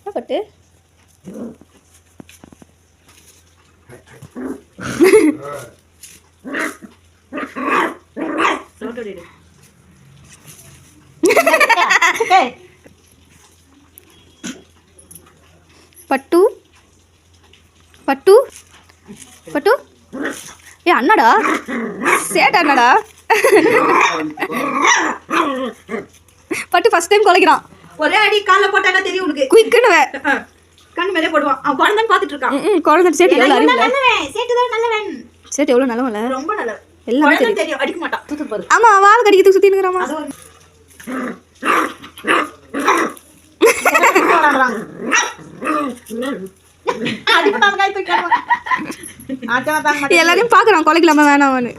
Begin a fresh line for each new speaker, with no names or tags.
பட்டு பட்டு பட்டு பட்டு ஏ அண்ணாடா சேட்டா அண்ணாடா பட்டு ஃபர்ஸ்ட் டைம் குலைக்கிறான்.
ஒரே அடி கால்ல போட்டானா தெரியும் உனக்கு.
குயிக்குன்னு
கண்ணு மேலே போடுவான். அவன் குழந்தை பார்த்துட்டு இருக்கான்.
குழந்தை சேட்டு எவ்வளோ அறிவு
சேட்டு தான் நல்லவன்.
சேட்டு எவ்வளோ நல்லவன்ல.
ரொம்ப நல்லவன்.
எல்லாமே
தெரியும். அடிக்க மாட்டான். தூத்து பாரு.
ஆமா வால் கடிக்கிறதுக்கு சுத்தி நிக்கறாமா. எல்லாரையும் பாக்குறான் கொலைக்கலாமா வேணாமான்னு.